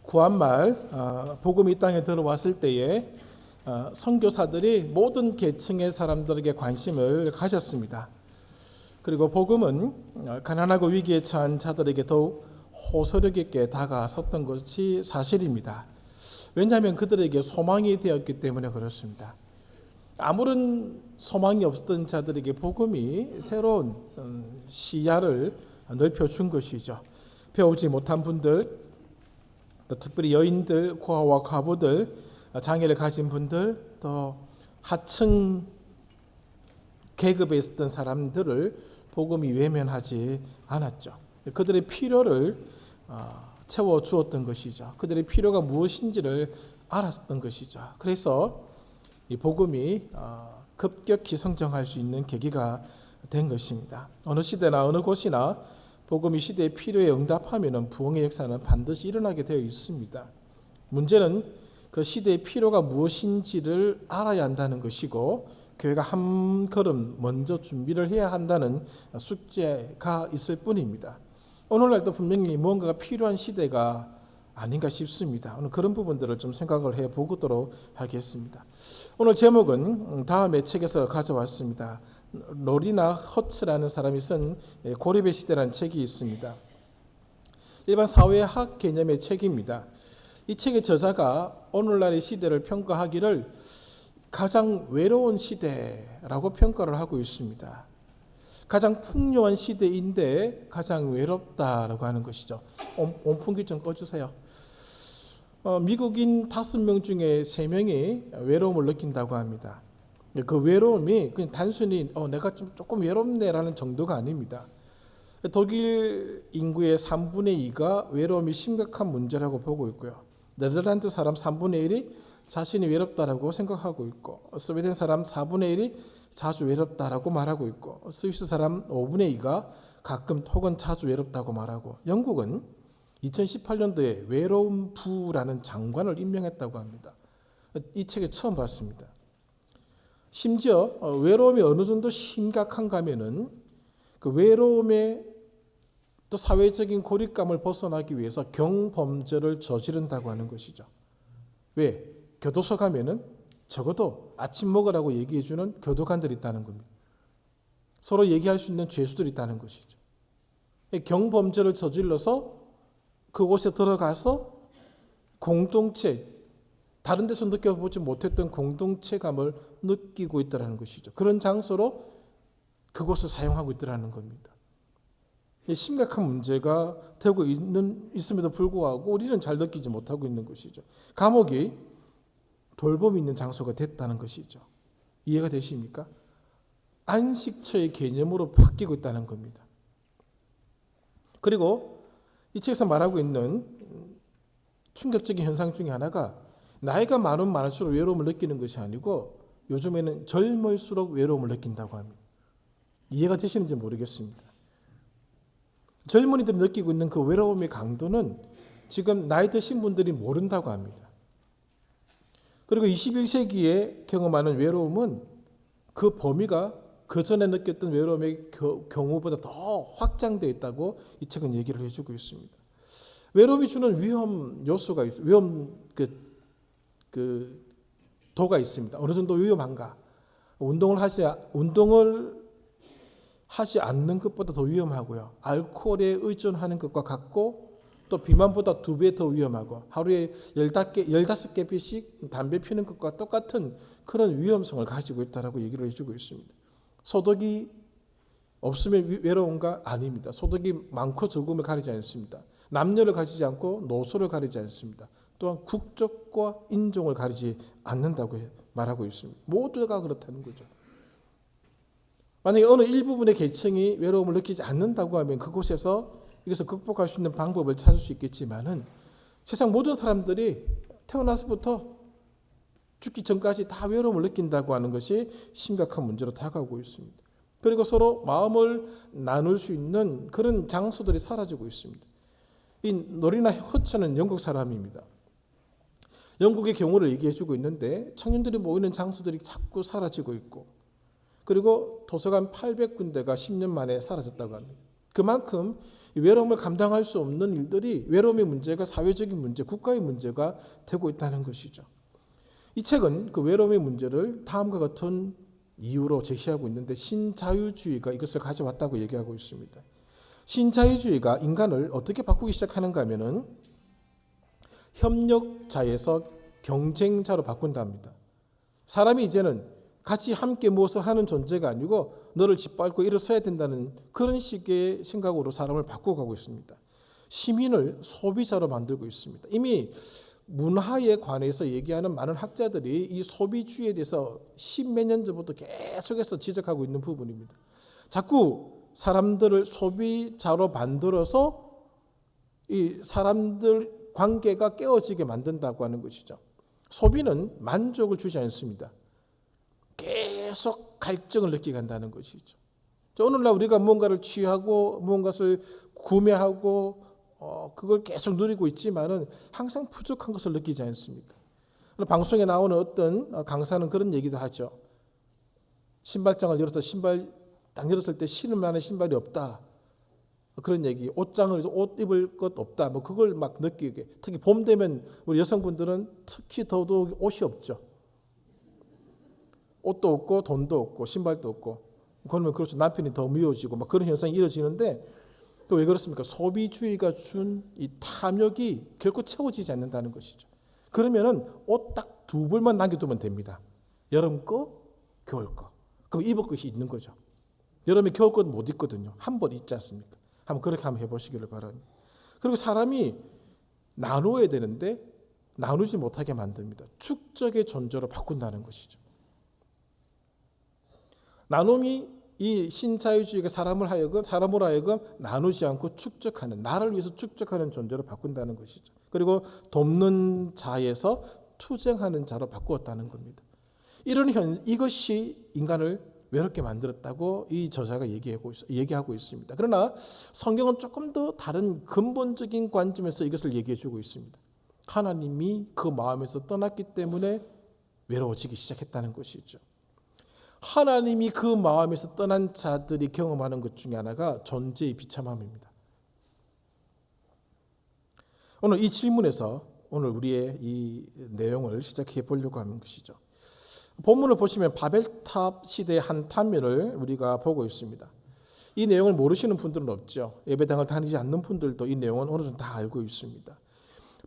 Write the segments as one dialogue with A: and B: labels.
A: 구한말 복음이 이 땅에 들어왔을 때에 선교사들이 모든 계층의 사람들에게 관심을 가졌습니다. 그리고 복음은 가난하고 위기에 처한 자들에게 더욱 호소력 있게 다가섰던 것이 사실입니다. 왜냐하면 그들에게 소망이 되었기 때문에 그렇습니다. 아무런 소망이 없었던 자들에게 복음이 새로운 시야를 넓혀준 것이죠. 배우지 못한 분들, 또 특별히 여인들, 고아와 과부들, 장애를 가진 분들, 또 하층 계급에 있었던 사람들을 복음이 외면하지 않았죠. 그들의 필요를 채워주었던 것이죠. 그들의 필요가 무엇인지를 알았던 것이죠. 그래서 이 복음이 급격히 성장할 수 있는 계기가 된 것입니다. 어느 시대나 어느 곳이나 복음이 시대의 필요에 응답하면 부흥의 역사는 반드시 일어나게 되어 있습니다. 문제는 그 시대의 필요가 무엇인지를 알아야 한다는 것이고 교회가 한 걸음 먼저 준비를 해야 한다는 숙제가 있을 뿐입니다. 오늘날도 분명히 무언가가 필요한 시대가 아닌가 싶습니다. 오늘 그런 부분들을 좀 생각을 해보도록 하겠습니다. 오늘 제목은 다음의 책에서 가져왔습니다. 로리나 허츠라는 사람이 쓴 고립의 시대라는 책이 있습니다. 일반 사회학 개념의 책입니다. 이 책의 저자가 오늘날의 시대를 평가하기를 가장 외로운 시대라고 평가를 하고 있습니다. 가장 풍요한 시대인데 가장 외롭다라고 하는 것이죠. 온풍기 좀 꺼주세요. 미국인 5명 중에 3명이 외로움을 느낀다고 합니다. 그 외로움이 그냥 단순히 내가 조금 외롭네라는 정도가 아닙니다. 독일 인구의 3분의 2가 외로움이 심각한 문제라고 보고 있고요. 네덜란드 사람 3분의 1이 자신이 외롭다라고 생각하고 있고, 스웨덴 사람 4분의 1이 자주 외롭다라고 말하고 있고, 스위스 사람 5분의 2가 가끔 혹은 자주 외롭다고 말하고, 영국은 2018년도에 외로움부라는 장관을 임명했다고 합니다. 이 책에 처음 봤습니다. 심지어 외로움이 어느 정도 심각한가 하면은 그 외로움의 또 사회적인 고립감을 벗어나기 위해서 경범죄를 저지른다고 하는 것이죠. 왜? 교도소 가면은 적어도 아침 먹으라고 얘기해주는 교도관들이 있다는 겁니다. 서로 얘기할 수 있는 죄수들이 있다는 것이죠. 경범죄를 저질러서 그곳에 들어가서 공동체, 다른 데서 느껴보지 못했던 공동체감을 느끼고 있다는 것이죠. 그런 장소로 그곳을 사용하고 있다는 겁니다. 심각한 문제가 되고 있음에도 불구하고 우리는 잘 느끼지 못하고 있는 것이죠. 감옥이 돌봄이 있는 장소가 됐다는 것이죠. 이해가 되십니까? 안식처의 개념으로 바뀌고 있다는 겁니다. 그리고 이 책에서 말하고 있는 충격적인 현상 중에 하나가 나이가 많으면 많을수록 외로움을 느끼는 것이 아니고 요즘에는 젊을수록 외로움을 느낀다고 합니다. 이해가 되시는지 모르겠습니다. 젊은이들이 느끼고 있는 그 외로움의 강도는 지금 나이 드신 분들이 모른다고 합니다. 그리고 21세기에 경험하는 외로움은 그 범위가 그 전에 느꼈던 외로움의 경우보다 더 확장되어 있다고 이 책은 얘기를 해주고 있습니다. 외로움이 주는 위험 요소가 있어요. 위험 도가 있습니다. 어느 정도 위험한가? 운동을 하지 않는 것보다 더 위험하고요. 알코올에 의존하는 것과 같고 또 비만보다 2배 더 위험하고 하루에 15개씩 담배 피는 것과 똑같은 그런 위험성을 가지고 있다고 얘기를 해주고 있습니다. 소득이 없으면 외로운가? 아닙니다. 소득이 많고 적음을 가리지 않습니다. 남녀를 가리지 않고 노소를 가리지 않습니다. 또한 국적과 인종을 가리지 않는다고 말하고 있습니다. 모두가 그렇다는 거죠. 만약에 어느 일부분의 계층이 외로움을 느끼지 않는다고 하면 그곳에서 이것을 극복할 수 있는 방법을 찾을 수 있겠지만은 세상 모든 사람들이 태어나서부터 죽기 전까지 다 외로움을 느낀다고 하는 것이 심각한 문제로 다가오고 있습니다. 그리고 서로 마음을 나눌 수 있는 그런 장소들이 사라지고 있습니다. 이 로리나 허츠는 영국 사람입니다. 영국의 경우를 얘기해주고 있는데 청년들이 모이는 장소들이 자꾸 사라지고 있고 그리고 도서관 800군데가 10년 만에 사라졌다고 합니다. 그만큼 이 외로움을 감당할 수 없는 일들이 외로움의 문제가 사회적인 문제, 국가의 문제가 되고 있다는 것이죠. 이 책은 그 외로움의 문제를 다음과 같은 이유로 제시하고 있는데 신자유주의가 이것을 가져왔다고 얘기하고 있습니다. 신자유주의가 인간을 어떻게 바꾸기 시작하는가 하면은 협력자에서 경쟁자로 바꾼답니다. 사람이 이제는 같이 함께 무엇을 하는 존재가 아니고 너를 짓밟고 일어서야 된다는 그런 식의 생각으로 사람을 바꿔가고 있습니다. 시민을 소비자로 만들고 있습니다. 이미 문화에 관해서 얘기하는 많은 학자들이 이 소비주의에 대해서 십몇 년 전부터 계속해서 지적하고 있는 부분입니다. 자꾸 사람들을 소비자로 만들어서 이 사람들 관계가 깨어지게 만든다고 하는 것이죠. 소비는 만족을 주지 않습니다. 계속 갈증을 느끼게 한다는 것이죠. 오늘날 우리가 뭔가를 취하고 무언가를 구매하고 그걸 계속 누리고 있지만은 항상 부족한 것을 느끼지 않습니까? 방송에 나오는 어떤 강사는 그런 얘기도 하죠. 신발장을 열어서 신발 딱 열었을 때 신을 만한 신발이 없다. 그런 얘기. 옷장을 옷 입을 것 없다. 뭐 그걸 막 느끼게. 특히 봄 되면 우리 여성분들은 특히 더더욱 옷이 없죠. 옷도 없고 돈도 없고 신발도 없고 그러면 그렇죠. 남편이 더 미워지고 막 그런 현상이 이어지는데 또 왜 그렇습니까? 소비주의가 준 이 탐욕이 결코 채워지지 않는다는 것이죠. 그러면은 옷 딱 두 벌만 남겨두면 됩니다. 여름 거, 겨울 거. 그럼 입을 것이 있는 거죠. 여름에 겨울 것 못 입거든요. 한 벌 있지 않습니까? 한번 그렇게 한번 해보시기를 바랍니다. 그리고 사람이 나누어야 되는데 나누지 못하게 만듭니다. 축적의 존재로 바꾼다는 것이죠. 나눔이 이 신자유주의가 사람으로 하여금 나누지 않고 축적하는, 나를 위해서 축적하는 존재로 바꾼다는 것이죠. 그리고 돕는 자에서 투쟁하는 자로 바꾸었다는 겁니다. 이것이 인간을 외롭게 만들었다고 이 저자가 얘기하고 있습니다. 그러나 성경은 조금 더 다른 근본적인 관점에서 이것을 얘기해 주고 있습니다. 하나님이 그 마음에서 떠났기 때문에 외로워지기 시작했다는 것이죠. 하나님이 그 마음에서 떠난 자들이 경험하는 것 중에 하나가 존재의 비참함입니다. 오늘 이 질문에서 오늘 우리의 이 내용을 시작해 보려고 하는 것이죠. 본문을 보시면 바벨탑 시대의 한 단면을 우리가 보고 있습니다. 이 내용을 모르시는 분들은 없죠. 예배당을 다니지 않는 분들도 이 내용은 어느 정도 다 알고 있습니다.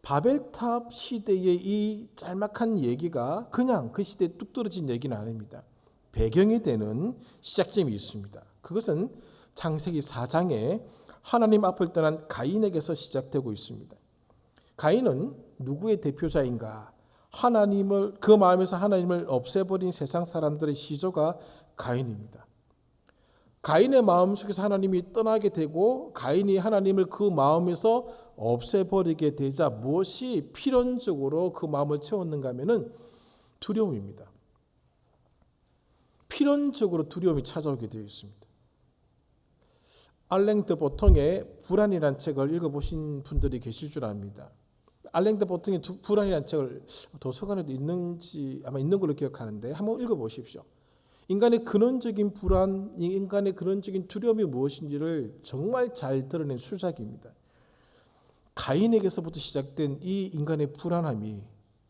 A: 바벨탑 시대의 이 짤막한 얘기가 그냥 그 시대에 뚝 떨어진 얘기는 아닙니다. 배경이 되는 시작점이 있습니다. 그것은 창세기 4장에 하나님 앞을 떠난 가인에게서 시작되고 있습니다. 가인은 누구의 대표자인가? 그 마음에서 하나님을 없애버린 세상 사람들의 시조가 가인입니다. 가인의 마음속에서 하나님이 떠나게 되고 가인이 하나님을 그 마음에서 없애버리게 되자 무엇이 필연적으로 그 마음을 채웠는가 하면은 두려움입니다. 필연적으로 두려움이 찾아오게 되어 있습니다. 알랭 드 보통의 불안이라는 책을 읽어보신 분들이 계실 줄 압니다. 알랭 드 보통의 불안이라는 책을 도서관에도 있는지 아마 있는 걸로 기억하는데 한번 읽어보십시오. 인간의 근원적인 불안, 인간의 근원적인 두려움이 무엇인지를 정말 잘 드러낸 수작입니다. 가인에게서부터 시작된 이 인간의 불안함이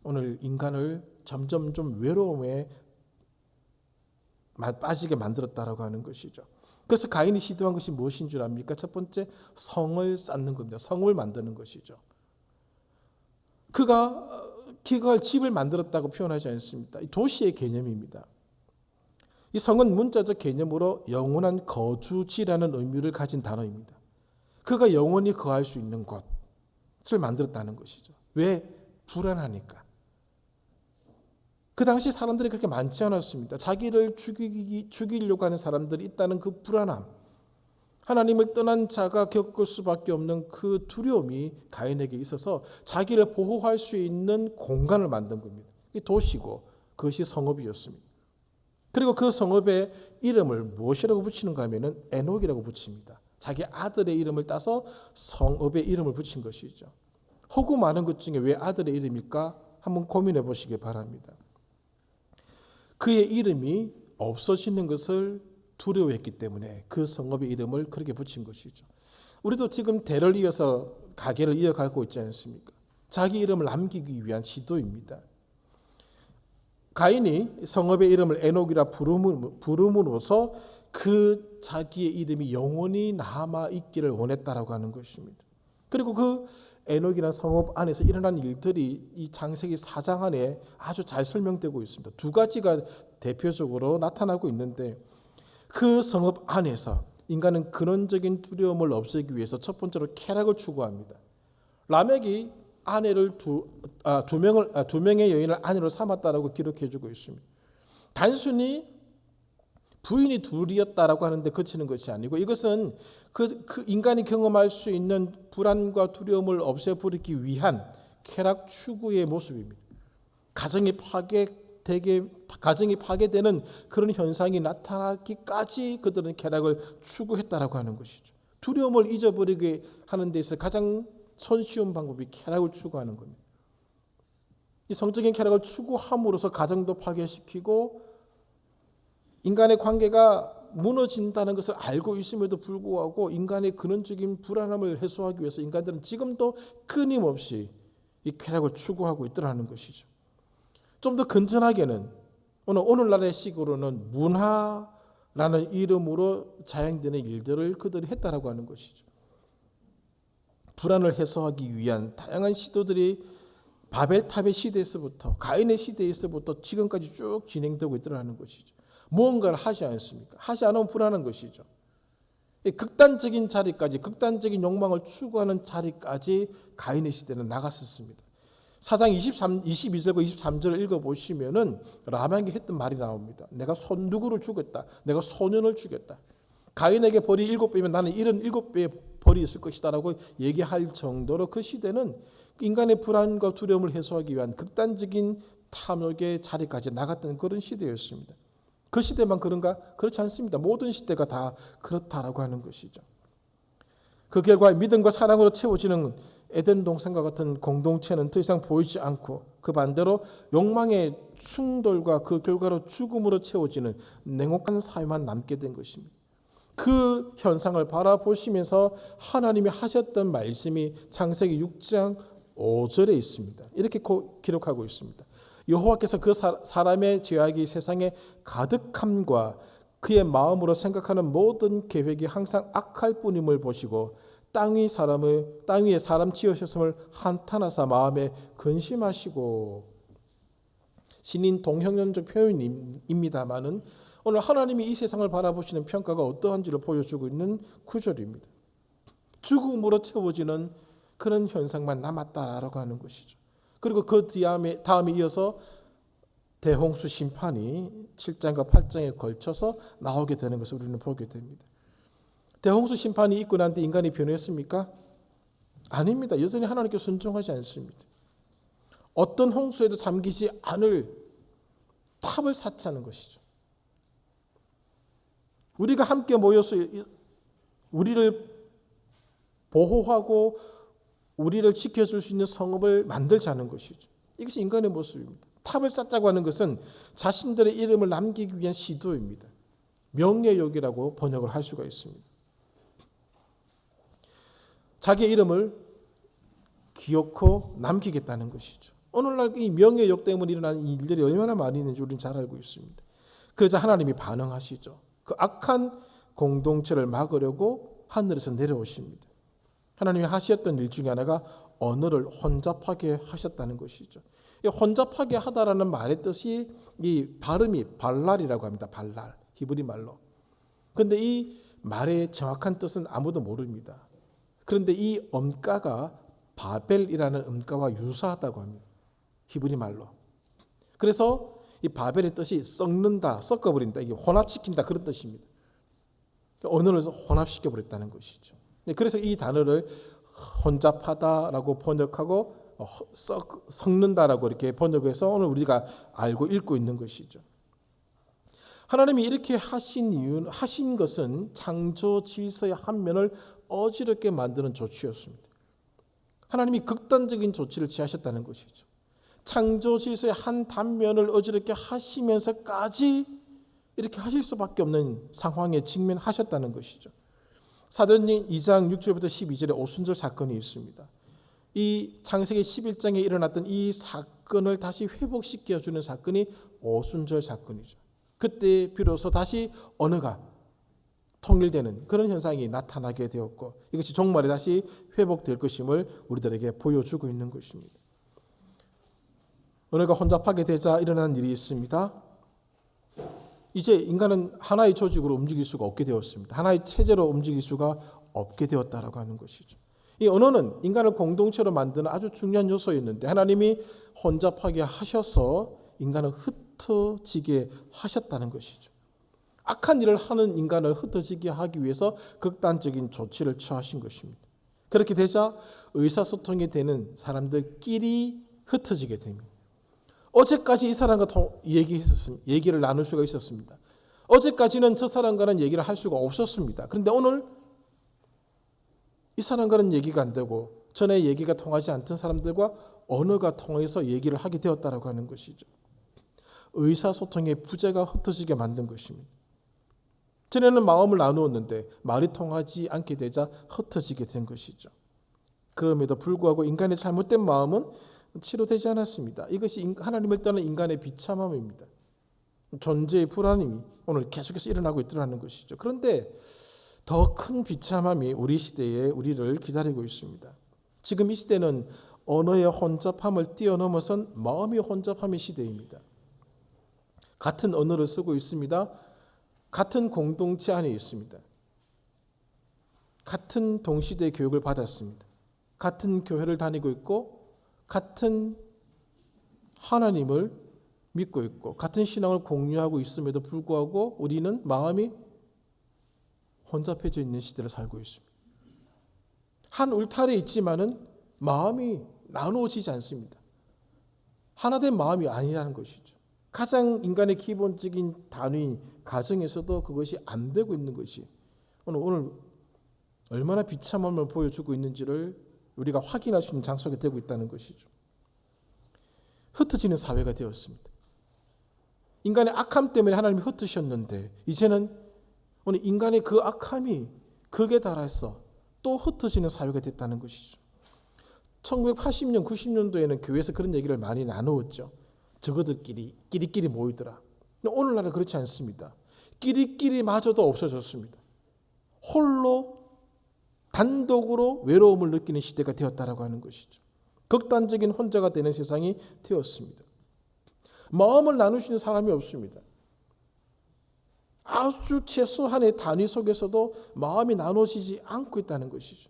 A: 오늘 인간을 점점 좀 외로움에 빠지게 만들었다라고 하는 것이죠. 그래서 가인이 시도한 것이 무엇인 줄 압니까? 첫 번째, 성을 쌓는 겁니다. 성을 만드는 것이죠. 그가 기거할 집을 만들었다고 표현하지 않습니다. 도시의 개념입니다. 이 성은 문자적 개념으로 영원한 거주지라는 의미를 가진 단어입니다. 그가 영원히 거할 수 있는 곳을 만들었다는 것이죠. 왜? 불안하니까. 그 당시 사람들이 그렇게 많지 않았습니다. 자기를 죽이려고 하는 사람들이 있다는 그 불안함, 하나님을 떠난 자가 겪을 수밖에 없는 그 두려움이 가인에게 있어서 자기를 보호할 수 있는 공간을 만든 겁니다. 이 도시고 그것이 성읍이었습니다. 그리고 그 성읍의 이름을 무엇이라고 붙이는가 하면은 에녹이라고 붙입니다. 자기 아들의 이름을 따서 성읍의 이름을 붙인 것이죠. 허구 많은 것 중에 왜 아들의 이름일까? 한번 고민해 보시기 바랍니다. 그의 이름이 없어지는 것을 두려워했기 때문에 그 성읍의 이름을 그렇게 붙인 것이죠. 우리도 지금 대를 이어서 가계를 이어가고 있지 않습니까? 자기 이름을 남기기 위한 시도입니다. 가인이 성읍의 이름을 에녹이라 부름으로써 그 자기의 이름이 영원히 남아 있기를 원했다라고 하는 것입니다. 그리고 그 에녹이라는 성읍 안에서 일어난 일들이 이 창세기 4장 안에 아주 잘 설명되고 있습니다. 두 가지가 대표적으로 나타나고 있는데, 그 성읍 안에서 인간은 근원적인 두려움을 없애기 위해서 첫 번째로 쾌락을 추구합니다. 라멕이 아내를 두 명의 여인을 아내로 삼았다라고 기록해주고 있습니다. 단순히 부인이 둘이었다라고 하는데 그치는 것이 아니고, 이것은 그 인간이 경험할 수 있는 불안과 두려움을 없애버리기 위한 쾌락 추구의 모습입니다. 가정이 파괴되는 그런 현상이 나타나기까지 그들은 쾌락을 추구했다라고 하는 것이죠. 두려움을 잊어버리게 하는 데 있어 가장 손쉬운 방법이 쾌락을 추구하는 겁니다. 이 성적인 쾌락을 추구함으로써 가정도 파괴시키고 인간의 관계가 무너진다는 것을 알고 있음에도 불구하고 인간의 근원적인 불안함을 해소하기 위해서 인간들은 지금도 끊임없이 이 쾌락을 추구하고 있더라는 것이죠. 좀 더 건전하게는 오늘날의 식으로는 문화라는 이름으로 자행되는 일들을 그들이 했다라고 하는 것이죠. 불안을 해소하기 위한 다양한 시도들이 바벨탑의 시대에서부터 가인의 시대에서부터 지금까지 쭉 진행되고 있더라는 것이죠. 무언가를 하지 않습니까? 하지 않으면 불안한 것이죠. 극단적인 자리까지, 극단적인 욕망을 추구하는 자리까지 가인의 시대는 나갔었습니다. 4장 22절과 23절을 읽어보시면은 라멕이 했던 말이 나옵니다. 내가 누구를 죽였다. 내가 소년을 죽였다. 가인에게 벌이 7배면 나는 이런 7배의 벌이 있을 것이다 라고 얘기할 정도로 그 시대는 인간의 불안과 두려움을 해소하기 위한 극단적인 탐욕의 자리까지 나갔던 그런 시대였습니다. 그 시대만 그런가? 그렇지 않습니다. 모든 시대가 다 그렇다라고 하는 것이죠. 그 결과 믿음과 사랑으로 채워지는 에덴 동산과 같은 공동체는 더 이상 보이지 않고, 그 반대로 욕망의 충돌과 그 결과로 죽음으로 채워지는 냉혹한 사회만 남게 된 것입니다. 그 현상을 바라보시면서 하나님이 하셨던 말씀이 창세기 6장 5절에 있습니다. 이렇게 기록하고 있습니다. 여호와께서 그 사람의 죄악이 세상에 가득함과 그의 마음으로 생각하는 모든 계획이 항상 악할 뿐임을 보시고 땅 위에 사람 지으셨음을 한탄하사 마음에 근심하시고. 신인 동형론적 표현입니다마는 오늘 하나님이 이 세상을 바라보시는 평가가 어떠한지를 보여주고 있는 구절입니다. 죽음으로 채워지는 그런 현상만 남았다라고 하는 것이죠. 그리고 그 다음에 이어서 대홍수 심판이 7장과 8장에 걸쳐서 나오게 되는 것을 우리는 보게 됩니다. 대홍수 심판이 있고 난 뒤 인간이 변했습니까? 아닙니다. 여전히 하나님께 순종하지 않습니다. 어떤 홍수에도 잠기지 않을 탑을 쌓자는 것이죠. 우리가 함께 모여서 우리를 보호하고 우리를 지켜줄 수 있는 성읍을 만들자는 것이죠. 이것이 인간의 모습입니다. 탑을 쌓자고 하는 것은 자신들의 이름을 남기기 위한 시도입니다. 명예욕이라고 번역을 할 수가 있습니다. 자기의 이름을 기억하고 남기겠다는 것이죠. 오늘날 이 명예욕 때문에 일어나는 일들이 얼마나 많이 있는지 우리는 잘 알고 있습니다. 그러자 하나님이 반응하시죠. 그 악한 공동체를 막으려고 하늘에서 내려오십니다. 하나님이 하셨던 일 중에 하나가 언어를 혼잡하게 하셨다는 것이죠. 이 혼잡하게 하다라는 말의 뜻이 이 발음이 발랄이라고 합니다. 발랄, 히브리 말로. 그런데 이 말의 정확한 뜻은 아무도 모릅니다. 그런데 이 음가가 바벨이라는 음가와 유사하다고 합니다. 히브리 말로. 그래서 이 바벨의 뜻이 썩는다, 섞어버린다, 이게 혼합시킨다 그런 뜻입니다. 언어를 혼합시켜버렸다는 것이죠. 그래서 이 단어를 혼잡하다라고 번역하고 섞는다라고 이렇게 번역해서 오늘 우리가 알고 읽고 있는 것이죠. 하나님이 이렇게 하신 것은 창조 질서의 한 면을 어지럽게 만드는 조치였습니다. 하나님이 극단적인 조치를 취하셨다는 것이죠. 창조 질서의 한 단면을 어지럽게 하시면서까지 이렇게 하실 수밖에 없는 상황에 직면하셨다는 것이죠. 사도행전 2장 6절부터 12절에 오순절 사건이 있습니다. 이 창세기 11장에 일어났던 이 사건을 다시 회복시켜주는 사건이 오순절 사건이죠. 그때 비로소 다시 언어가 통일되는 그런 현상이 나타나게 되었고 이것이 종말에 다시 회복될 것임을 우리들에게 보여주고 있는 것입니다. 언어가 혼잡하게 되자 일어나는 일이 있습니다. 이제 인간은 하나의 조직으로 움직일 수가 없게 되었습니다. 하나의 체제로 움직일 수가 없게 되었다라고 하는 것이죠. 이 언어는 인간을 공동체로 만드는 아주 중요한 요소였는데 하나님이 혼잡하게 하셔서 인간을 흩어지게 하셨다는 것이죠. 악한 일을 하는 인간을 흩어지게 하기 위해서 극단적인 조치를 취하신 것입니다. 그렇게 되자 의사소통이 되는 사람들끼리 흩어지게 됩니다. 어제까지 이 사람과 얘기를 나눌 수가 있었습니다. 어제까지는 저 사람과는 얘기를 할 수가 없었습니다. 그런데 오늘 이 사람과는 얘기가 안 되고 전에 얘기가 통하지 않던 사람들과 언어가 통해서 얘기를 하게 되었다라고 하는 것이죠. 의사소통의 부재가 흩어지게 만든 것입니다. 전에는 마음을 나누었는데 말이 통하지 않게 되자 흩어지게 된 것이죠. 그럼에도 불구하고 인간의 잘못된 마음은 치료되지 않았습니다. 이것이 하나님을 떠난 인간의 비참함입니다. 존재의 불안함이 오늘 계속해서 일어나고 있더라는 것이죠. 그런데 더 큰 비참함이 우리 시대에 우리를 기다리고 있습니다. 지금 이 시대는 언어의 혼잡함을 뛰어넘어선 마음의 혼잡함의 시대입니다. 같은 언어를 쓰고 있습니다. 같은 공동체 안에 있습니다. 같은 동시대 교육을 받았습니다. 같은 교회를 다니고 있고 같은 하나님을 믿고 있고 같은 신앙을 공유하고 있음에도 불구하고 우리는 마음이 혼잡해져 있는 시대를 살고 있습니다. 한 울타리에 있지만은 마음이 나누어지지 않습니다. 하나된 마음이 아니라는 것이죠. 가장 인간의 기본적인 단위인 가정에서도 그것이 안 되고 있는 것이 오늘 얼마나 비참함을 보여주고 있는지를 우리가 확인할 수 있는 장소가 되고 있다는 것이죠. 흩어지는 사회가 되었습니다. 인간의 악함 때문에 하나님이 흩으셨는데 이제는 오늘 인간의 그 악함이 극에 달해서 또 흩어지는 사회가 됐다는 것이죠. 1980년, 90년도에는 교회에서 그런 얘기를 많이 나누었죠. 저거들끼리 모이더라. 근데 오늘날은 그렇지 않습니다. 끼리끼리마저도 없어졌습니다. 홀로 단독으로 외로움을 느끼는 시대가 되었다라고 하는 것이죠. 극단적인 혼자가 되는 세상이 되었습니다. 마음을 나누시는 사람이 없습니다. 아주 최소한의 단위 속에서도 마음이 나눠지지 않고 있다는 것이죠.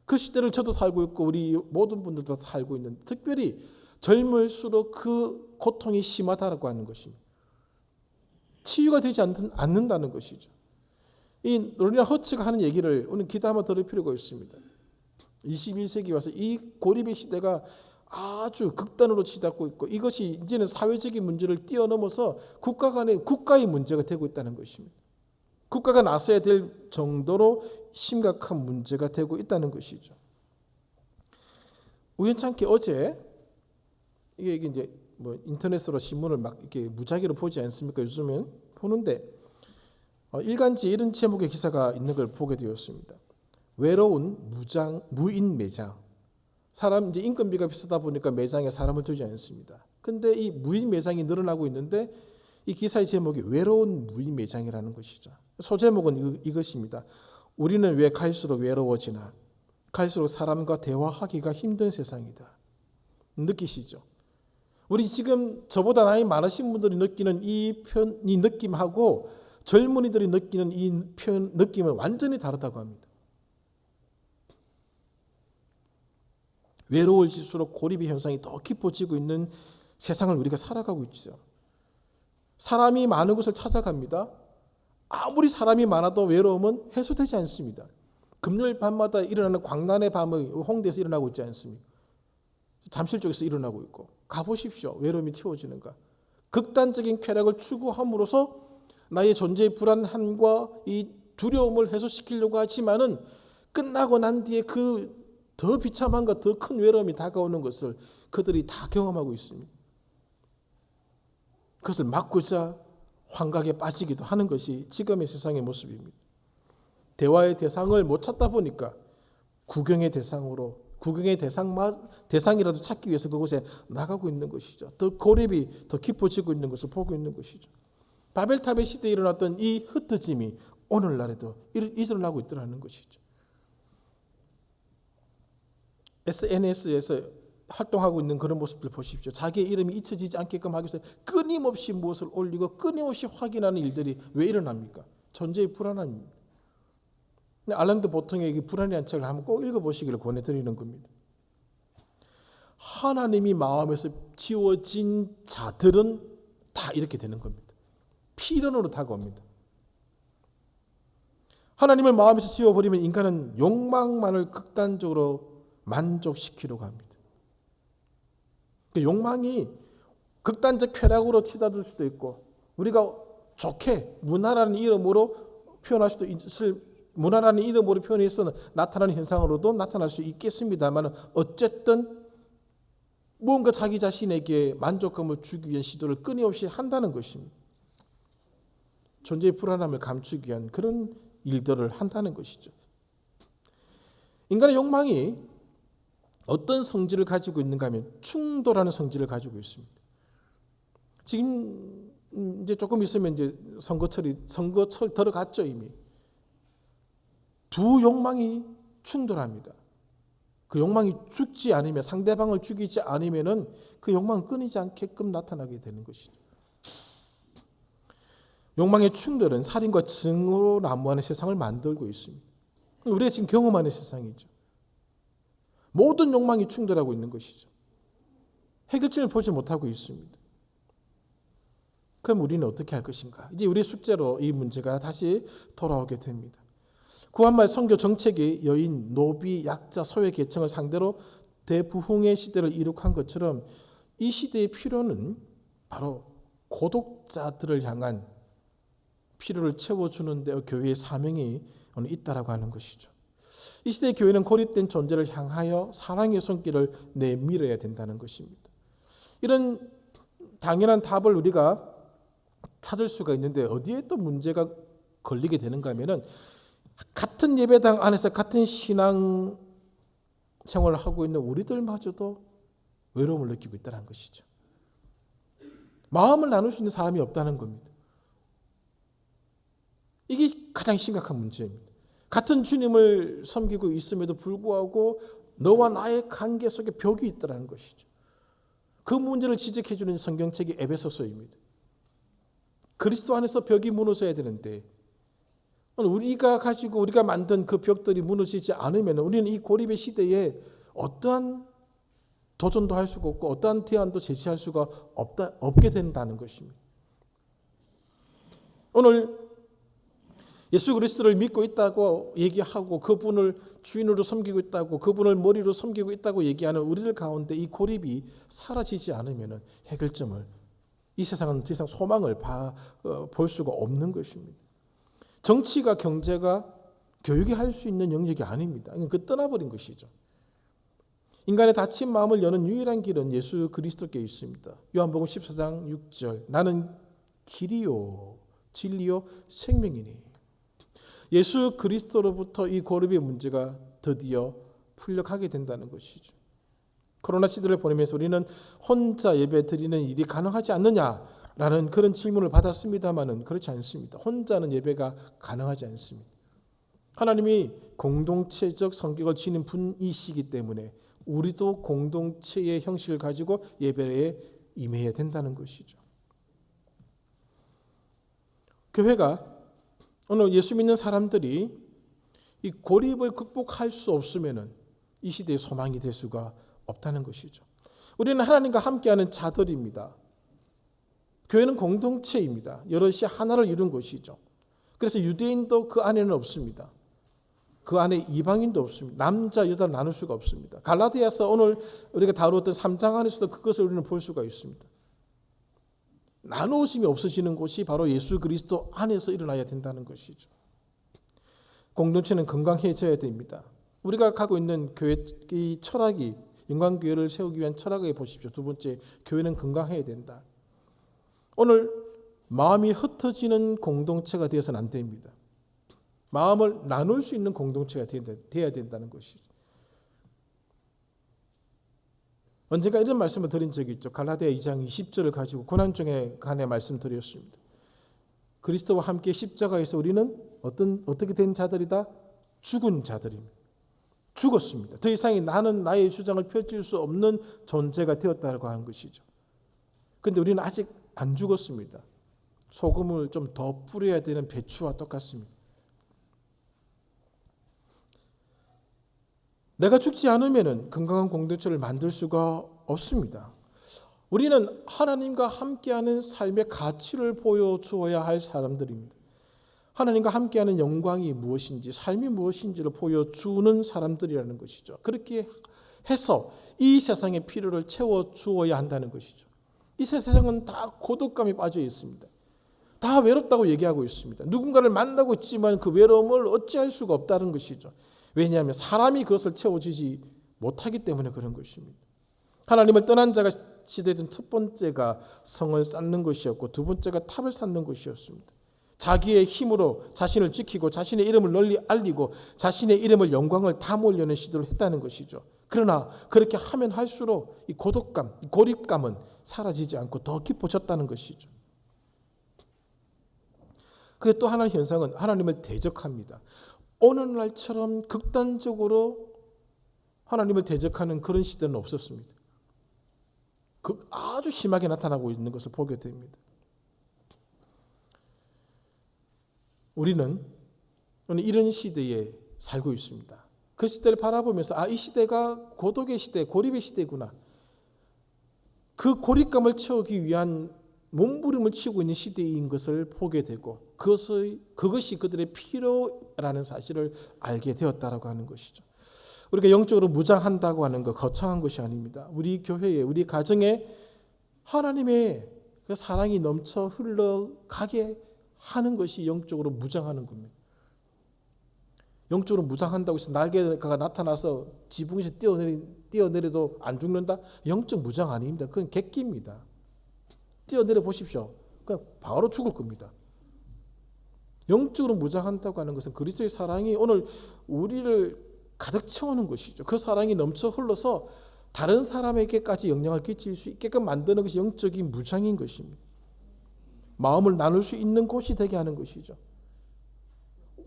A: 그 시대를 저도 살고 있고 우리 모든 분들도 살고 있는데 특별히 젊을수록 그 고통이 심하다고 하는 것입니다. 치유가 되지 않는다는 것이죠. 이 로리나 허츠가 하는 얘기를 오늘 기담아 들을 필요가 있습니다. 21세기 와서 이 고립의 시대가 아주 극단으로 치닫고 있고 이것이 이제는 사회적인 문제를 뛰어넘어서 국가의 문제가 되고 있다는 것입니다. 국가가 나서야 될 정도로 심각한 문제가 되고 있다는 것이죠. 우연찮게 어제 이게 이제 뭐 인터넷으로 신문을 막 이렇게 무작위로 보지 않습니까? 요즘엔 보는데 일간지에 이런 제목의 기사가 있는 걸 보게 되었습니다. 외로운 무인 매장. 사람 이제 인건비가 비싸다 보니까 매장에 사람을 두지 않습니다. 근데 이 무인 매장이 늘어나고 있는데 이 기사의 제목이 외로운 무인 매장이라는 것이죠. 소제목은 이것입니다. 우리는 왜 갈수록 외로워지나? 갈수록 사람과 대화하기가 힘든 세상이다. 느끼시죠? 우리 지금 저보다 나이 많으신 분들이 느끼는 이 느낌하고 젊은이들이 느끼는 이 느낌은 완전히 다르다고 합니다. 외로워질수록 고립의 현상이 더 깊어지고 있는 세상을 우리가 살아가고 있죠. 사람이 많은 곳을 찾아갑니다. 아무리 사람이 많아도 외로움은 해소되지 않습니다. 금요일 밤마다 일어나는 광란의 밤의 홍대에서 일어나고 있지 않습니까? 잠실 쪽에서 일어나고 있고 가보십시오. 외로움이 채워지는가. 극단적인 쾌락을 추구함으로써 나의 존재의 불안함과 이 두려움을 해소시키려고 하지만은 끝나고 난 뒤에 그 더 비참함과 더 큰 외로움이 다가오는 것을 그들이 다 경험하고 있습니다. 그것을 막고자 환각에 빠지기도 하는 것이 지금의 세상의 모습입니다. 대화의 대상을 못 찾다 보니까 구경의 대상이라도 찾기 위해서 그곳에 나가고 있는 것이죠. 더 고립이 더 깊어지고 있는 것을 보고 있는 것이죠. 바벨탑의 시대에 일어났던 이 흩어짐이 오늘날에도 일어나고 있더라는 것이죠. SNS에서 활동하고 있는 그런 모습들 보십시오. 자기의 이름이 잊혀지지 않게끔 하기 위해서 끊임없이 무엇을 올리고 끊임없이 확인하는 일들이 왜 일어납니까? 존재의 불안함입니다. 알랑드 보통의 이 불안이라는 책을 한번 꼭 읽어보시기를 권해드리는 겁니다. 하나님이 마음에서 지워진 자들은 다 이렇게 되는 겁니다. 필연으로 다가옵니다. 하나님을 마음에서 지워버리면 인간은 욕망만을 극단적으로 만족시키려고 합니다. 그 욕망이 극단적 쾌락으로 치닫을 수도 있고 우리가 좋게 문화라는 이름으로 표현할 수도 있을 문화라는 이름으로 표현해서 나타나는 현상으로도 나타날 수 있겠습니다만 어쨌든 무언가 자기 자신에게 만족감을 주기 위한 시도를 끊임없이 한다는 것입니다. 존재의 불안함을 감추기 위한 그런 일들을 한다는 것이죠. 인간의 욕망이 어떤 성질을 가지고 있는가 하면 충돌하는 성질을 가지고 있습니다. 지금 이제 조금 있으면 이제 선거철 들어갔죠 이미. 두 욕망이 충돌합니다. 그 욕망이 죽지 않으면 상대방을 죽이지 않으면은 그 욕망은 끊이지 않게끔 나타나게 되는 것이죠. 욕망의 충돌은 살인과 증오로 난무하는 세상을 만들고 있습니다. 우리가 지금 경험하는 세상이죠. 모든 욕망이 충돌하고 있는 것이죠. 해결책을 보지 못하고 있습니다. 그럼 우리는 어떻게 할 것인가? 이제 우리 숙제로 이 문제가 다시 돌아오게 됩니다. 구한말 선교 정책이 여인, 노비, 약자, 소외 계층을 상대로 대부흥의 시대를 이룩한 것처럼 이 시대의 필요는 바로 고독자들을 향한 필요를 채워주는 데 교회의 사명이 있다라고 하는 것이죠. 이 시대의 교회는 고립된 존재를 향하여 사랑의 손길을 내밀어야 된다는 것입니다. 이런 당연한 답을 우리가 찾을 수가 있는데 어디에 또 문제가 걸리게 되는가 하면은 같은 예배당 안에서 같은 신앙 생활을 하고 있는 우리들마저도 외로움을 느끼고 있다는 것이죠. 마음을 나눌 수 있는 사람이 없다는 겁니다. 이게 가장 심각한 문제입니다. 같은 주님을 섬기고 있음에도 불구하고 너와 나의 관계 속에 벽이 있다는 것이죠. 그 문제를 지적해 주는 성경책이 에베소서입니다. 그리스도 안에서 벽이 무너져야 되는데 우리가 만든 그 벽들이 무너지지 않으면 우리는 이 고립의 시대에 어떠한 도전도 할 수가 없고 어떠한 대안도 제시할 수가 없게 된다는 것입니다. 오늘 예수 그리스도를 믿고 있다고 얘기하고 그분을 주인으로 섬기고 있다고 그분을 머리로 섬기고 있다고 얘기하는 우리들 가운데 이 고립이 사라지지 않으면 해결점을 이 세상은 더 이상 소망을 볼 수가 없는 것입니다. 정치가 경제가 교육이 할 수 있는 영역이 아닙니다. 그 떠나버린 것이죠. 인간의 닫힌 마음을 여는 유일한 길은 예수 그리스도께 있습니다. 요한복음 14장 6절 나는 길이요 진리요 생명이니 예수 그리스도로부터 이 고립의 문제가 드디어 풀려가게 된다는 것이죠. 코로나 시대를 보내면서 우리는 혼자 예배 드리는 일이 가능하지 않느냐라는 그런 질문을 받았습니다마는 그렇지 않습니다. 혼자는 예배가 가능하지 않습니다. 하나님이 공동체적 성격을 지닌 분이시기 때문에 우리도 공동체의 형식을 가지고 예배에 임해야 된다는 것이죠. 교회가 오늘 예수 믿는 사람들이 이 고립을 극복할 수 없으면 이 시대의 소망이 될 수가 없다는 것이죠. 우리는 하나님과 함께하는 자들입니다. 교회는 공동체입니다. 여럿이 하나를 이룬 것이죠. 그래서 유대인도 그 안에는 없습니다. 그 안에 이방인도 없습니다. 남자, 여자 나눌 수가 없습니다. 갈라디아서 오늘 우리가 다루었던 3장 안에서도 그것을 우리는 볼 수가 있습니다. 나누어짐이 없어지는 것이 바로 예수 그리스도 안에서 일어나야 된다는 것이죠. 공동체는 건강해져야 됩니다. 우리가 가고 있는 교회의 철학이 영광교회를 세우기 위한 철학을 보십시오. 두 번째, 교회는 건강해야 된다. 오늘 마음이 흩어지는 공동체가 되어서는 안 됩니다. 마음을 나눌 수 있는 공동체가 되어야 된다는 것이죠. 언젠가 이런 말씀을 드린 적이 있죠. 갈라디아 2장 20절을 가지고 고난중에 간에 말씀드렸습니다. 그리스도와 함께 십자가에서 우리는 어떻게 된 자들이다? 죽은 자들입니다. 죽었습니다. 더 이상 나는 나의 주장을 펼칠 수 없는 존재가 되었다고 하는 것이죠. 그런데 우리는 아직 안 죽었습니다. 소금을 좀 더 뿌려야 되는 배추와 똑같습니다. 내가 죽지 않으면 건강한 공동체를 만들 수가 없습니다. 우리는 하나님과 함께하는 삶의 가치를 보여주어야 할 사람들입니다. 하나님과 함께하는 영광이 무엇인지, 삶이 무엇인지를 보여주는 사람들이라는 것이죠. 그렇게 해서 이 세상의 필요를 채워주어야 한다는 것이죠. 이 세상은 다 고독감에 빠져 있습니다. 다 외롭다고 얘기하고 있습니다. 누군가를 만나고 있지만 그 외로움을 어찌할 수가 없다는 것이죠. 왜냐하면 사람이 그것을 채워주지 못하기 때문에 그런 것입니다. 하나님을 떠난 자가 시대된 첫 번째가 성을 쌓는 것이었고 두 번째가 탑을 쌓는 것이었습니다. 자기의 힘으로 자신을 지키고 자신의 이름을 널리 알리고 자신의 이름을 영광을 담으려는 시도를 했다는 것이죠. 그러나 그렇게 하면 할수록 이 고독감, 이 고립감은 사라지지 않고 더 깊어졌다는 것이죠. 그게 또 하나의 현상은 하나님을 대적합니다. 오늘날처럼 극단적으로 하나님을 대적하는 그런 시대는 없었습니다. 아주 심하게 나타나고 있는 것을 보게 됩니다. 우리는 오늘 이런 시대에 살고 있습니다. 그 시대를 바라보면서 이 시대가 고독의 시대, 고립의 시대구나. 그 고립감을 채우기 위한 몸부림을 치고 있는 시대인 것을 보게 되고 그것이 그들의 필요라는 사실을 알게 되었다라고 하는 것이죠. 우리가 영적으로 무장한다고 하는 것 거창한 것이 아닙니다. 우리 교회에, 우리 가정에 하나님의 그 사랑이 넘쳐 흘러가게 하는 것이 영적으로 무장하는 겁니다. 영적으로 무장한다고 해서 날개가 나타나서 지붕에서 뛰어내려도 안 죽는다? 영적 무장 아닙니다. 그건 객기입니다. 뛰어내려 보십시오. 그냥 바로 죽을 겁니다. 영적으로 무장한다고 하는 것은 그리스도의 사랑이 오늘 우리를 가득 채우는 것이죠. 그 사랑이 넘쳐 흘러서 다른 사람에게까지 영향을 끼칠 수 있게끔 만드는 것이 영적인 무장인 것입니다. 마음을 나눌 수 있는 곳이 되게 하는 것이죠.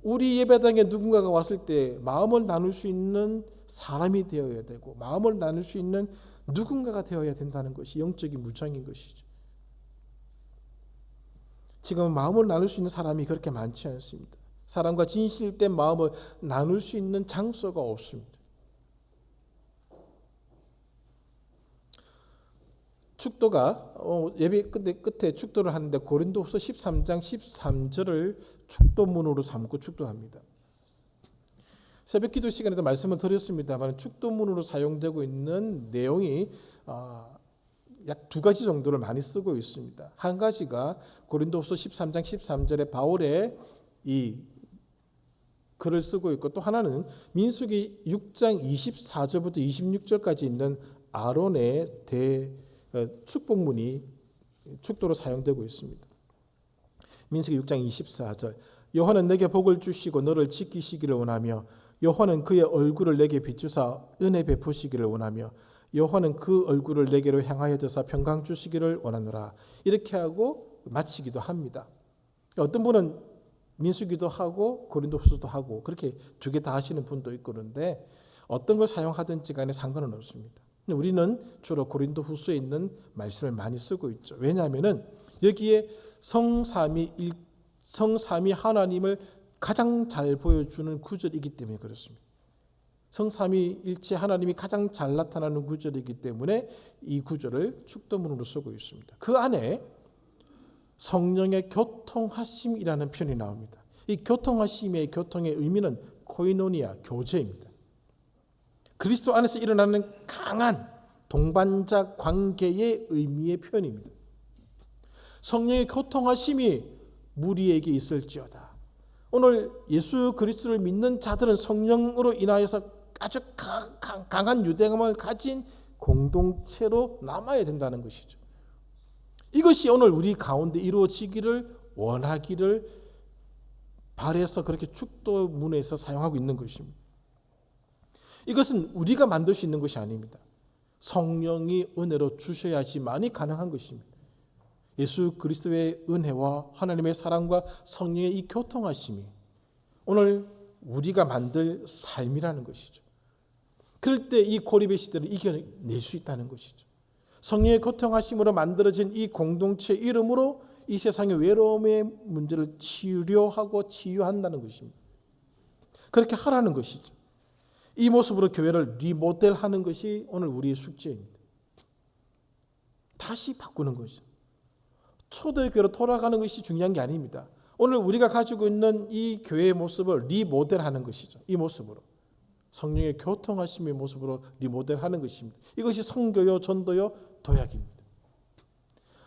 A: 우리 예배당에 누군가가 왔을 때 마음을 나눌 수 있는 사람이 되어야 되고 마음을 나눌 수 있는 누군가가 되어야 된다는 것이 영적인 무장인 것이죠. 지금 마음을 나눌 수 있는 사람이 그렇게 많지 않습니다. 사람과 진실된 마음을 나눌 수 있는 장소가 없습니다. 축도가 예배 끝에 축도를 하는데 고린도후서 13장 13절을 축도문으로 삼고 축도합니다. 새벽 기도 시간에도 말씀을 드렸습니다만 축도문으로 사용되고 있는 내용이 약 두 가지 정도를 많이 쓰고 있습니다. 한 가지가 고린도후서 13장 13절에 바울의 이 글을 쓰고 있고 또 하나는 민수기 6장 24절부터 26절까지 있는 아론의 축복문이 축도로 사용되고 있습니다. 민수기 6장 24절 여호와는 내게 복을 주시고 너를 지키시기를 원하며 여호와는 그의 얼굴을 내게 비추사 은혜 베푸시기를 원하며 여호와는 그 얼굴을 내게로 향하여 드사 평강 주시기를 원하노라. 이렇게 하고 마치기도 합니다. 어떤 분은 민수기도 하고 고린도후서도 하고 그렇게 두 개 다 하시는 분도 있고 그런데 어떤 걸 사용하든지 간에 상관은 없습니다. 우리는 주로 고린도후서에 있는 말씀을 많이 쓰고 있죠. 왜냐하면은 여기에 성삼위 하나님을 가장 잘 보여주는 구절이기 때문에 그렇습니다. 성삼위일체 하나님이 가장 잘 나타나는 구절이기 때문에 이 구절을 축도문으로 쓰고 있습니다. 그 안에 성령의 교통하심이라는 표현이 나옵니다. 이 교통하심의 교통의 의미는 코이노니아, 교제입니다. 그리스도 안에서 일어나는 강한 동반자 관계의 의미의 표현입니다. 성령의 교통하심이 무리에게 있을지어다. 오늘 예수 그리스도를 믿는 자들은 성령으로 인하여서 아주 강한 유대감을 가진 공동체로 남아야 된다는 것이죠. 이것이 오늘 우리 가운데 이루어지기를 원하기를 발에서 그렇게 축도문에서 사용하고 있는 것입니다. 이것은 우리가 만들 수 있는 것이 아닙니다. 성령이 은혜로 주셔야지만이 가능한 것입니다. 예수 그리스도의 은혜와 하나님의 사랑과 성령의 이 교통하심이 오늘 우리가 만들 삶이라는 것이죠. 그럴 때 이 고립의 시대를 이겨낼 수 있다는 것이죠. 성령의 교통하심으로 만들어진 이 공동체 이름으로 이 세상의 외로움의 문제를 치료하고 치유한다는 것입니다. 그렇게 하라는 것이죠. 이 모습으로 교회를 리모델하는 것이 오늘 우리의 숙제입니다. 다시 바꾸는 것이죠. 초대의 교회로 돌아가는 것이 중요한 게 아닙니다. 오늘 우리가 가지고 있는 이 교회의 모습을 리모델하는 것이죠. 이 모습으로. 성령의 교통하심의 모습으로 리모델하는 것입니다. 이것이 선교요, 전도요, 도약입니다.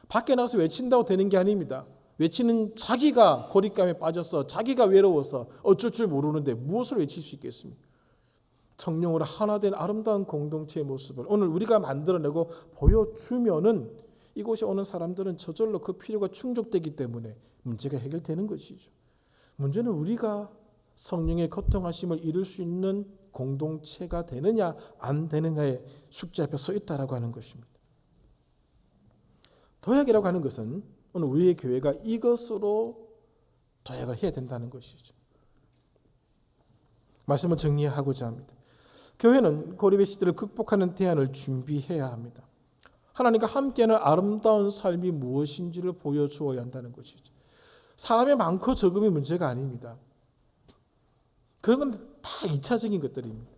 A: 밖에 나가서 외친다고 되는 게 아닙니다. 외치는 자기가 고립감에 빠져서 자기가 외로워서 어쩔 줄 모르는데 무엇을 외칠 수 있겠습니까? 성령으로 하나 된 아름다운 공동체의 모습을 오늘 우리가 만들어내고 보여주면은 이곳에 오는 사람들은 저절로 그 필요가 충족되기 때문에 문제가 해결되는 것이죠. 문제는 우리가 성령의 교통하심을 이룰 수 있는 공동체가 되느냐 안 되느냐의 숙제 앞에 서 있다라고 하는 것입니다. 도약이라고 하는 것은 오늘 우리의 교회가 이것으로 도약을 해야 된다는 것이죠. 말씀을 정리하고자 합니다. 교회는 고립의 시대를 극복하는 대안을 준비해야 합니다. 하나님과 함께하는 아름다운 삶이 무엇인지를 보여주어야 한다는 것이죠. 사람의 많고 적음이 문제가 아닙니다. 그런 건 다 2차적인 것들입니다.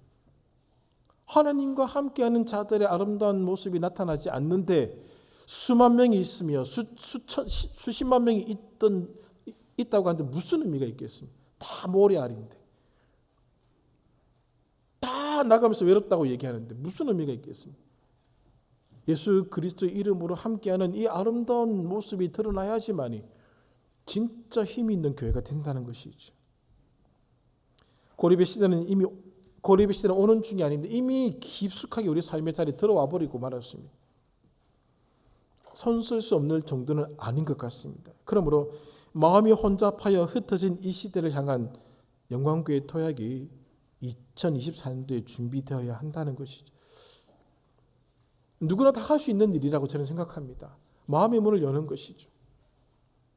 A: 하나님과 함께하는 자들의 아름다운 모습이 나타나지 않는데 수만 명이 있으며 수십만 명이 있다고 하는데 무슨 의미가 있겠습니까? 다 모래알인데. 다 나가면서 외롭다고 얘기하는데 무슨 의미가 있겠습니까? 예수 그리스도의 이름으로 함께하는 이 아름다운 모습이 드러나야지만이 진짜 힘이 있는 교회가 된다는 것이죠. 고립의 시대는 오는 중이 아닌데 이미 깊숙하게 우리 삶의 자리에 들어와 버리고 말았습니다. 손쓸 수 없는 정도는 아닌 것 같습니다. 그러므로 마음이 혼잡하여 흩어진 이 시대를 향한 영광교회 토약이 2024년도에 준비되어야 한다는 것이죠. 누구나 다 할 수 있는 일이라고 저는 생각합니다. 마음의 문을 여는 것이죠.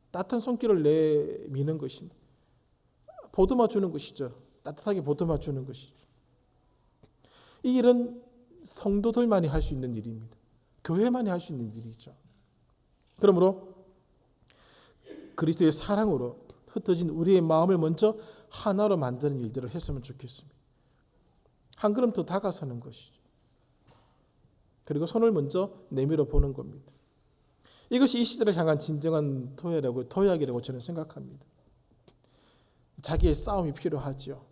A: 따뜻한 손길을 내미는 것입니다. 보듬어 주는 것이죠. 따뜻하게 보듬어 주는 것이죠. 이 일은 성도들만이 할 수 있는 일입니다. 교회만이 할 수 있는 일이죠. 그러므로 그리스도의 사랑으로 흩어진 우리의 마음을 먼저 하나로 만드는 일들을 했으면 좋겠습니다. 한 걸음 더 다가서는 것이죠. 그리고 손을 먼저 내밀어 보는 겁니다. 이것이 이 시대를 향한 진정한 도약이라고 저는 생각합니다. 자기의 싸움이 필요하죠.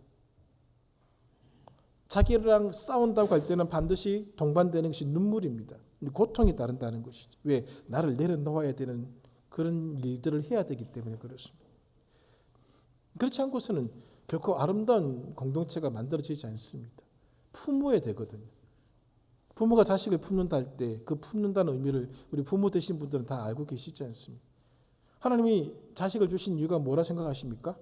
A: 자기랑 싸운다고 할 때는 반드시 동반되는 것이 눈물입니다. 고통이 따른다는 것이죠. 왜? 나를 내려놓아야 되는 그런 일들을 해야 되기 때문에 그렇습니다. 그렇지 않고서는 결코 아름다운 공동체가 만들어지지 않습니다. 품어야 되거든요. 부모가 자식을 품는다 할 때 그 품는다는 의미를 우리 부모 되신 분들은 다 알고 계시지 않습니까? 하나님이 자식을 주신 이유가 뭐라 생각하십니까?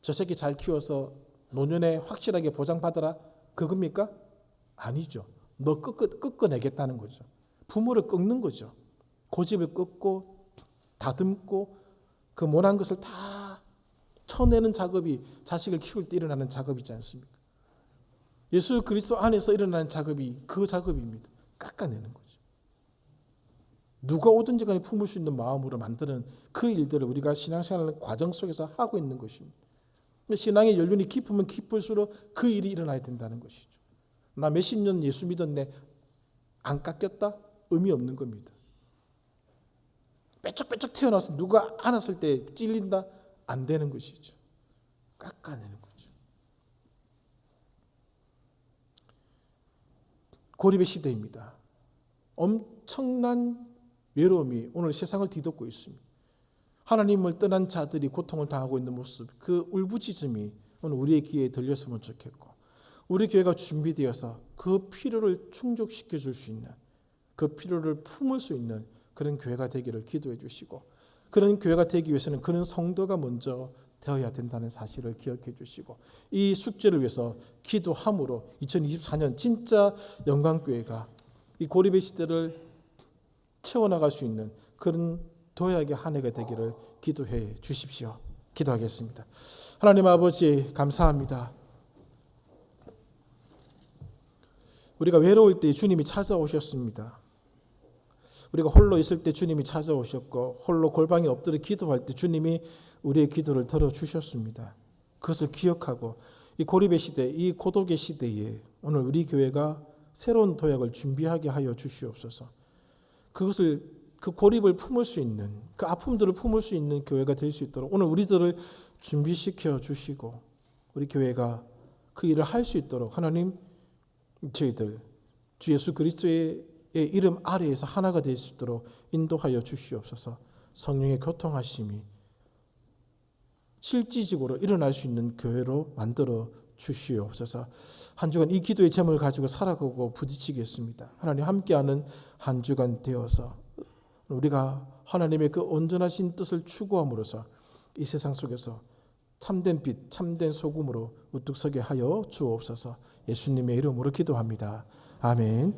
A: 저 새끼 잘 키워서 노년에 확실하게 보장받아라 그겁니까? 아니죠. 너 꺾어내겠다는 거죠. 부모를 꺾는 거죠. 고집을 꺾고 다듬고 그 못한 것을 다 쳐내는 작업이 자식을 키울 때 일어나는 작업이지 않습니까? 예수 그리스도 안에서 일어나는 작업이 그 작업입니다. 깎아내는 거죠. 누가 오든지 간에 품을 수 있는 마음으로 만드는 그 일들을 우리가 신앙생활 과정 속에서 하고 있는 것입니다. 신앙의 연륜이 깊으면 깊을수록 그 일이 일어나야 된다는 것이죠. 나 몇십 년 예수 믿었네. 안 깎였다? 의미 없는 겁니다. 빼쩍빼쩍 태어나서 누가 안았을 때 찔린다? 안 되는 것이죠. 깎아내는 거죠. 고립의 시대입니다. 엄청난 외로움이 오늘 세상을 뒤덮고 있습니다. 하나님을 떠난 자들이 고통을 당하고 있는 모습, 그 울부짖음이 오늘 우리의 귀에 들렸으면 좋겠고 우리 교회가 준비되어서 그 필요를 충족시켜 줄 수 있는 그 필요를 품을 수 있는 그런 교회가 되기를 기도해 주시고 그런 교회가 되기 위해서는 그런 성도가 먼저 되어야 된다는 사실을 기억해 주시고 이 숙제를 위해서 기도함으로 2024년 진짜 영광교회가 이 고립의 시대를 채워나갈 수 있는 그런 도약의 한 해가 되기를 기도해 주십시오. 기도하겠습니다. 하나님 아버지 감사합니다. 우리가 외로울 때 주님이 찾아오셨습니다. 우리가 홀로 있을 때 주님이 찾아오셨고 홀로 골방에 엎드려 기도할 때 주님이 우리의 기도를 들어주셨습니다. 그것을 기억하고 이 고립의 시대, 이 고독의 시대에 오늘 우리 교회가 새로운 도약을 준비하게 하여 주시옵소서. 그것을 그 고립을 품을 수 있는 그 아픔들을 품을 수 있는 교회가 될 수 있도록 오늘 우리들을 준비시켜 주시고 우리 교회가 그 일을 할 수 있도록 하나님 저희들 주 예수 그리스도의 이름 아래에서 하나가 될 수 있도록 인도하여 주시옵소서. 성령의 교통하심이 실질적으로 일어날 수 있는 교회로 만들어 주시옵소서. 한 주간 이 기도의 제목을 가지고 살아가고 부딪히겠습니다. 하나님 함께하는 한 주간 되어서 우리가 하나님의 그 온전하신 뜻을 추구함으로써 이 세상 속에서 참된 빛, 참된 소금으로 우뚝 서게 하여 주옵소서. 예수님의 이름으로 기도합니다. 아멘.